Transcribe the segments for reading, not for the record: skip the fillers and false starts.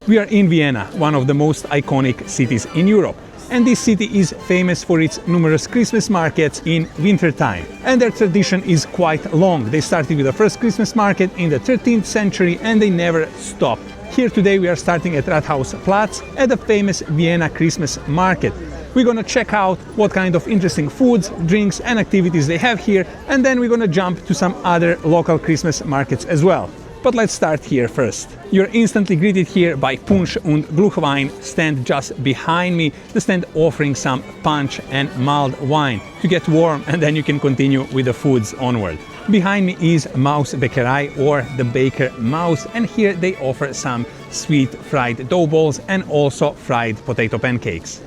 We are in Vienna, one of the most iconic cities in Europe. And this city is famous for its numerous Christmas markets in winter time. And their tradition is quite long. They started with the first Christmas market in the 13th century and they never stopped. Here today we are starting at Rathausplatz at the famous Vienna Christmas market. We're gonna check out what kind of interesting foods, drinks and activities they have here, and then we're gonna jump to some other local Christmas markets as well. But let's start here first. You're instantly greeted here by Punsch und Glühwein stand just behind me, the stand offering some punch and mulled wine to get warm, and then you can continue with the foods onward. Behind me is Mausbäckerei, or the Baker Maus, and here they offer some sweet fried dough balls and also fried potato pancakes.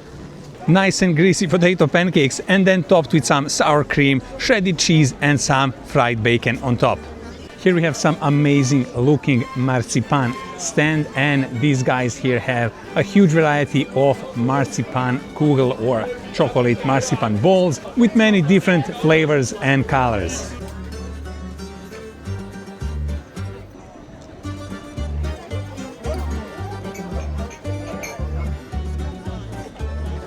Nice and greasy potato pancakes, and then topped with some sour cream, shredded cheese and some fried bacon on top. Here we have some amazing looking marzipan stand, and these guys here have a huge variety of marzipan kugel or chocolate marzipan balls with many different flavors and colors.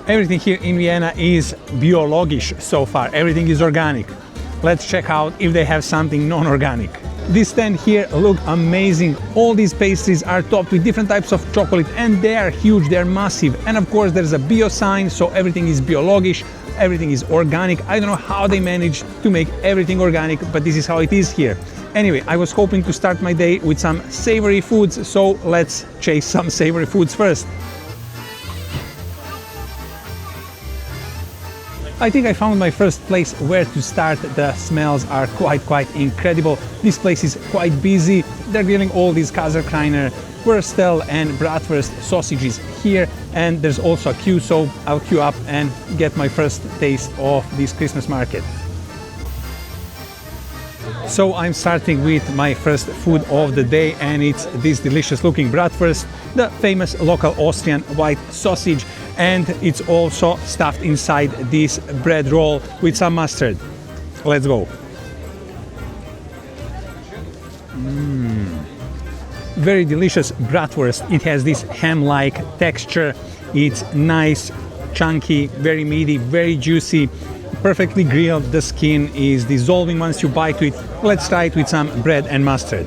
Everything here in Vienna is biologisch so far, everything is organic. Let's check out if they have something non-organic. This stand here look amazing. All these pastries are topped with different types of chocolate and they are huge, they are massive. And of course there's a bio sign, so everything is biologisch, everything is organic. I don't know how they managed to make everything organic, but this is how it is here. Anyway, I was hoping to start my day with some savory foods, so let's chase some savory foods first. I think I found my first place where to start. The smells are quite incredible. This place is quite busy. They're grilling all these Kaiserkreiner, Wurstel and Bratwurst sausages here, and there's also a queue, so I'll queue up and get my first taste of this Christmas market. So I'm starting with my first food of the day, and it's this delicious looking Bratwurst, the famous local Austrian white sausage, and it's also stuffed inside this bread roll with some mustard. Let's go. Very delicious Bratwurst. It has this ham-like texture. It's nice, chunky, very meaty, very juicy, perfectly grilled. The skin is dissolving once you bite it. Let's try it with some bread and mustard.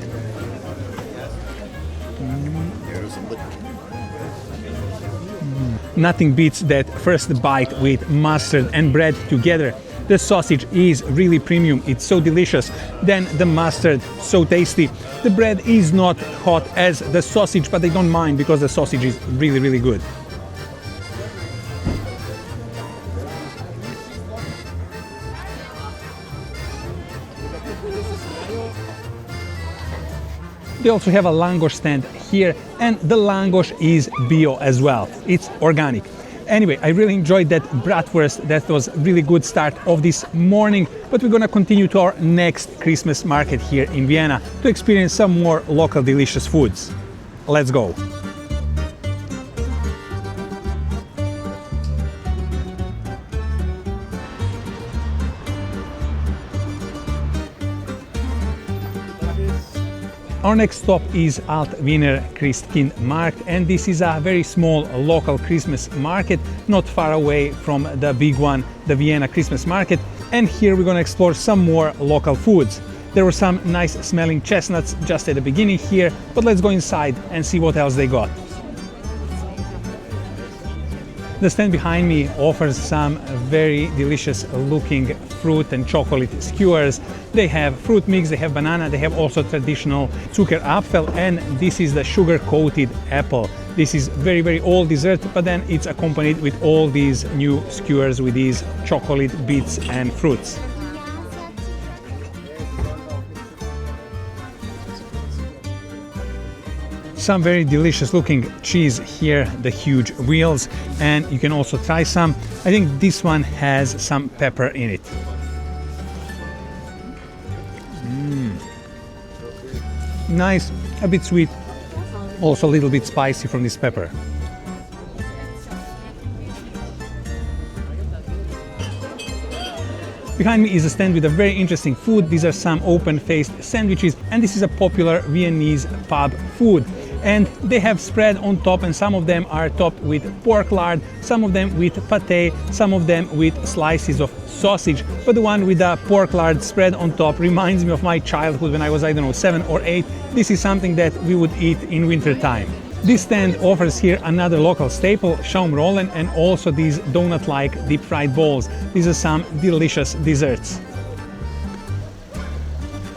Nothing beats that first bite with mustard and bread together. The sausage is really premium, it's so delicious. Then the mustard, so tasty. The bread is not hot as the sausage, but I don't mind because the sausage is really good. They also have a langosh stand here, and the langosh is bio as well. It's organic. Anyway, I really enjoyed that Bratwurst. That was a really good start of this morning, but we're gonna continue to our next Christmas market here in Vienna to experience some more local delicious foods. Let's go. Our next stop is Alt-Wiener Christkindmarkt, and this is a very small local Christmas market not far away from the big one, the Vienna Christmas Market, and here we're going to explore some more local foods. There were some nice smelling chestnuts just at the beginning here, but let's go inside and see what else they got. The stand behind me offers some very delicious looking fruit and chocolate skewers. They have fruit mix, they have banana, they have also traditional Zuckerapfel, and this is the sugar-coated apple. This is very old dessert, but then it's accompanied with all these new skewers with these chocolate bits and fruits. Some very delicious looking cheese here, the huge wheels, and you can also try some. I think this one has some pepper in it. Nice, a bit sweet, also a little bit spicy from this pepper. Behind me is a stand with a very interesting food. These are some open-faced sandwiches, and this is a popular Viennese pub food. And they have spread on top, and some of them are topped with pork lard, some of them with pate, some of them with slices of sausage. But the one with the pork lard spread on top reminds me of my childhood when I was, I don't know, 7 or 8. This is something that we would eat in winter time. This stand offers here another local staple, Schaumrollen, and also these donut-like deep fried balls. These are some delicious desserts.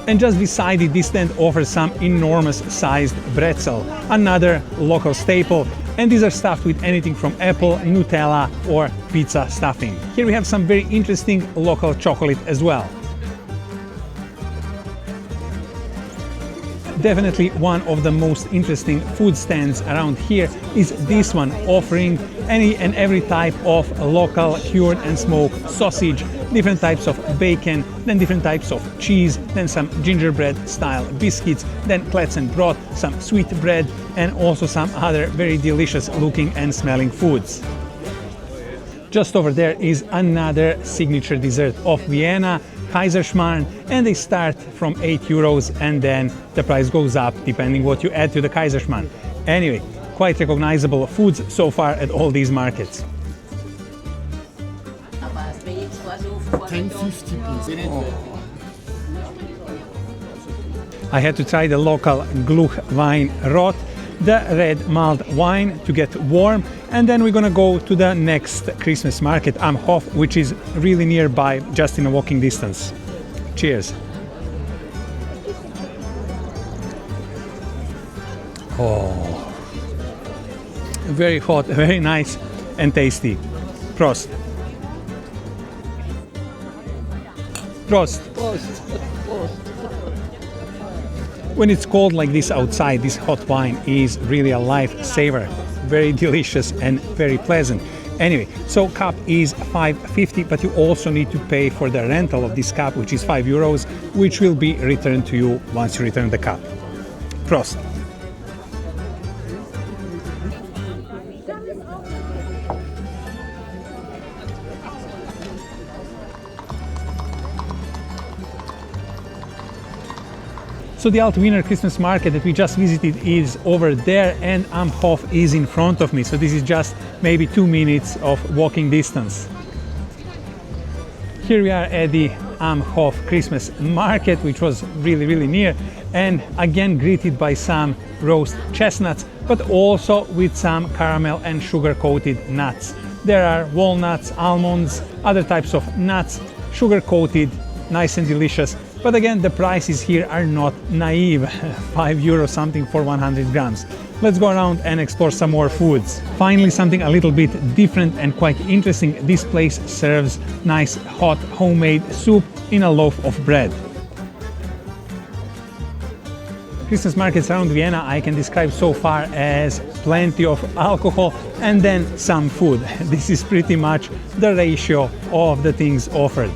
And just beside it, this stand offers some enormous sized bretzel, another local staple. And these are stuffed with anything from apple, Nutella or pizza stuffing. Here we have some very interesting local chocolate as well. Definitely one of the most interesting food stands around here is this one, offering any and every type of local cured and smoked sausage, different types of bacon, then different types of cheese, then some gingerbread style biscuits, then Kletzenbrot, some sweet bread, and also some other very delicious looking and smelling foods. Just over there is another signature dessert of Vienna, Kaiserschmarrn, and they start from 8 euros and then the price goes up depending what you add to the Kaiserschmarrn. Anyway, quite recognizable foods so far at all these markets. 10.50 please. I had to try the local Gluch Wein Rot, the red mulled wine, to get warm, and then we're gonna go to the next Christmas market, Am Hof, which is really nearby, just in a walking distance. Cheers. Oh, very hot, very nice and tasty. Prost. Prost. When it's cold like this outside, this hot wine is really a lifesaver. Very delicious and very pleasant. Anyway, so cup is 5.50, but you also need to pay for the rental of this cup, which is 5 euros, which will be returned to you once you return the cup. Prost. So the Altwiener Christmas market that we just visited is over there, and Am Hof is in front of me. So this is just maybe 2 minutes of walking distance. Here we are at the Am Hof Christmas market, which was really near, and again greeted by some roast chestnuts, but also with some caramel and sugar coated nuts. There are walnuts, almonds, other types of nuts, sugar coated, nice and delicious. But again, the prices here are not naive. 5 euro something for 100 grams. Let's go around and explore some more foods. Finally, something a little bit different and quite interesting. This place serves nice hot homemade soup in a loaf of bread. Christmas markets around Vienna I can describe so far as plenty of alcohol and then some food. This is pretty much the ratio of the things offered.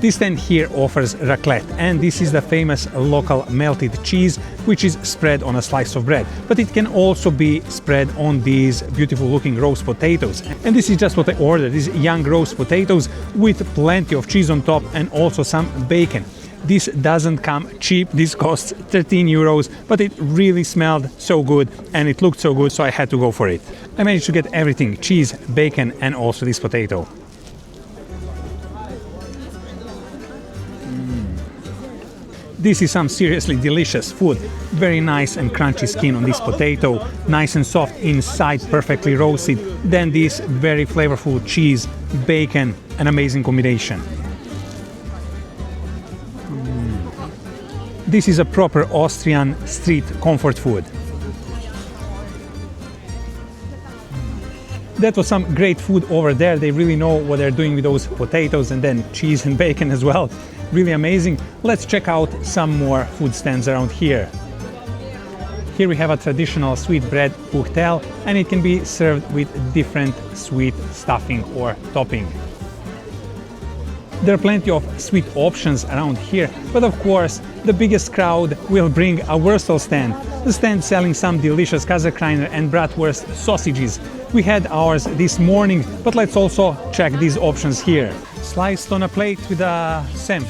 This stand here offers raclette, and this is the famous local melted cheese, which is spread on a slice of bread. But it can also be spread on these beautiful looking roast potatoes. And this is just what I ordered, these young roast potatoes with plenty of cheese on top and also some bacon. This doesn't come cheap, this costs 13 euros, but it really smelled so good and it looked so good, so I had to go for it. I managed to get everything, cheese, bacon, and also this potato. This is some seriously delicious food. Very nice and crunchy skin on this potato, nice and soft inside, perfectly roasted. Then this very flavorful cheese, bacon, an amazing combination. This is a proper Austrian street comfort food. That was some great food over there. They really know what they're doing with those potatoes, and then cheese and bacon as well. Really amazing. Let's check out some more food stands around here. Here we have a traditional sweet bread Puchtel, and it can be served with different sweet stuffing or topping. There are plenty of sweet options around here, but of course the biggest crowd will bring a Würstel stand. The stand selling some delicious Käsekreiner and Bratwurst sausages. We had ours this morning, but let's also check these options here. Sliced on a plate with a senf.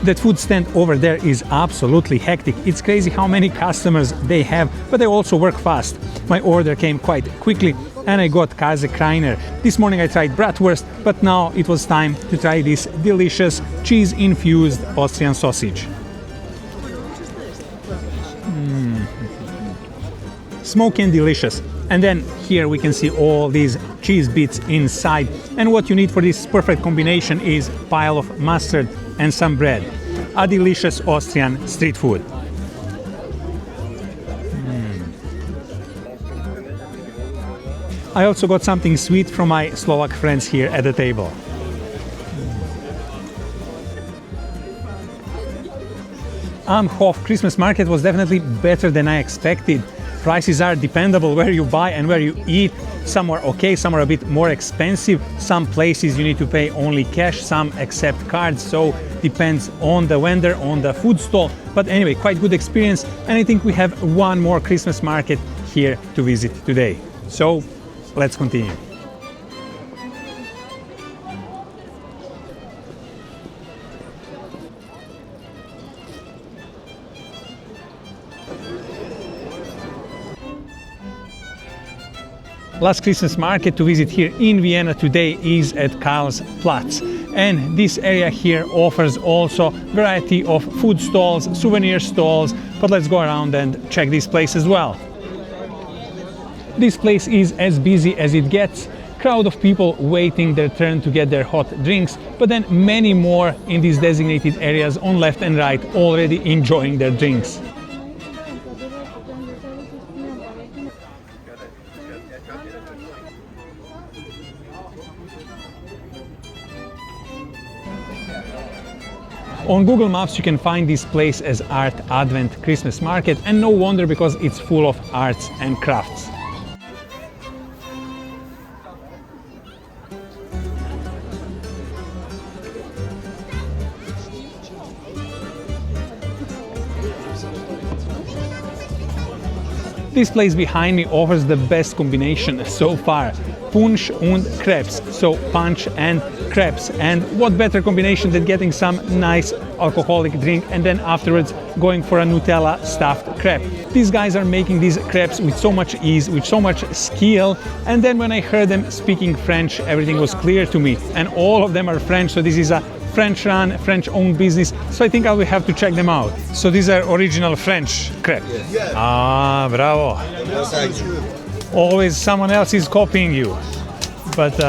That food stand over there is absolutely hectic. It's crazy how many customers they have, but they also work fast. My order came quite quickly and I got Käsekreiner. This morning I tried bratwurst, but now it was time to try this delicious cheese-infused Austrian sausage. Smoky and delicious. And then here we can see all these cheese bits inside. And what you need for this perfect combination is a pile of mustard and some bread. A delicious Austrian street food. I also got something sweet from my Slovak friends here at the table. Amhof Christmas market was definitely better than I expected. Prices are dependable where you buy and where you eat. Some are okay, some are a bit more expensive. Some places you need to pay only cash, some accept cards, so depends on the vendor, on the food stall. But anyway, quite good experience, and I think we have one more Christmas market here to visit today. So let's continue. Last Christmas market to visit here in Vienna today is at Karlsplatz. And this area here offers also variety of food stalls, souvenir stalls, but let's go around and check this place as well. This place is as busy as it gets. Crowd of people waiting their turn to get their hot drinks, but then many more in these designated areas on left and right already enjoying their drinks. On Google Maps you can find this place as Art Advent Christmas Market, and no wonder because it's full of arts and crafts. This place behind me offers the best combination so far. Punsch und Krebs, so punch and crepes. And what better combination than getting some nice alcoholic drink and then afterwards going for a Nutella stuffed crepe. These guys are making these crepes with so much ease, with so much skill, and then when I heard them speaking French, everything was clear to me. And all of them are French, so this is a French-run, French-owned business, so I think I will have to check them out. So these are original French crepes. Yes. Ah, bravo. Always someone else is copying you. But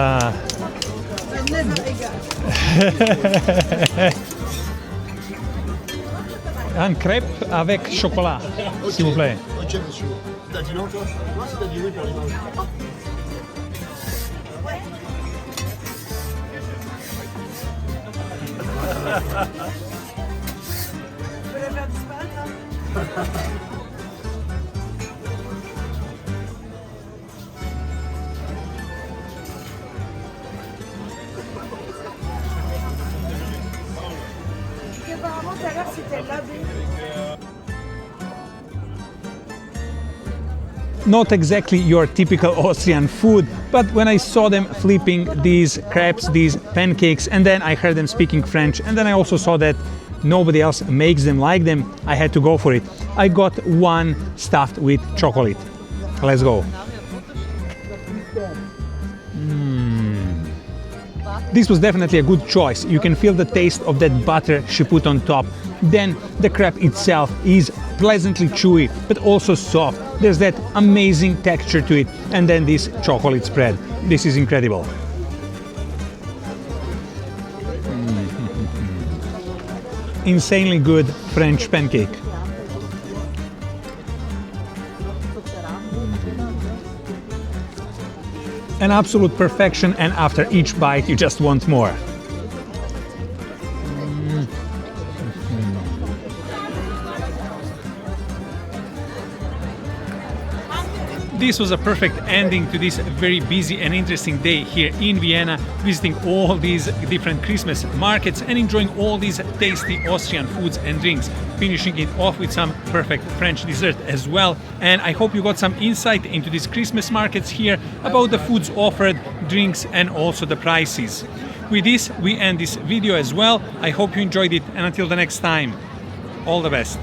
un crêpe avec chocolat, s'il vous plaît. Ok, monsieur. T'as dit non, toi? Moi, c'est t'as dit oui pour l'image. Apparemment, tout à l'heure, c'était l'abbé. Not exactly your typical Austrian food, but when I saw them flipping these crepes, these pancakes, and then I heard them speaking French, and then I also saw that nobody else makes them like them, I had to go for it. I got one stuffed with chocolate. Let's go. This was definitely a good choice. You can feel the taste of that butter she put on top. Then the crepe itself is pleasantly chewy, but also soft. There's that amazing texture to it. And then this chocolate spread. This is incredible. Insanely good French pancake. An absolute perfection, and after each bite you just want more. this was a perfect ending to this very busy and interesting day here in Vienna, visiting all these different Christmas markets and enjoying all these tasty Austrian foods and drinks, finishing it off with some perfect French dessert as well. And I hope you got some insight into these Christmas markets here, about the foods offered, drinks, and also the prices. With this, we end this video as well. I hope you enjoyed it, and until the next time, all the best.